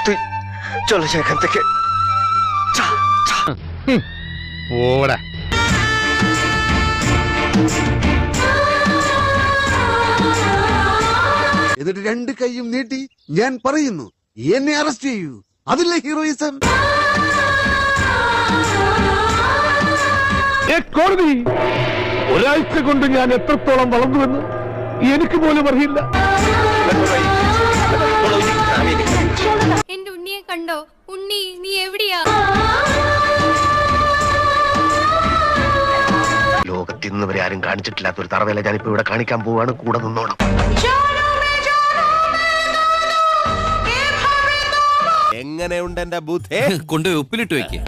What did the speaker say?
তুই চলে যা এখান থেকে। ഓടാ എന്നിട്ട് രണ്ട് കൈയും നീട്ടി ഞാൻ പറയുന്നു, എന്നെ അറസ്റ്റ് ചെയ്യൂ. അതില്ലേ ഹീറോയിസം? കോടതി, ഒരാഴ്ച കൊണ്ട് ഞാൻ എത്രത്തോളം വളർന്നുവെന്ന് എനിക്ക് പോലും അറിയില്ല. എന്റെ ഉണ്ണിയെ കണ്ടോ? ഉണ്ണി, നീ എവിടെയാ? ലോകത്തിൽ നിന്ന് വരെ ആരും കാണിച്ചിട്ടില്ലാത്ത ഒരു തറവേല ഞാനിപ്പോ ഇവിടെ കാണിക്കാൻ പോവാണ്. കൂടെ നിന്നോണം. എങ്ങനെയുണ്ട് എന്റെ ബുദ്ധി? കൊണ്ടുപോയി ഉപ്പിലിട്ട് വെക്ക്.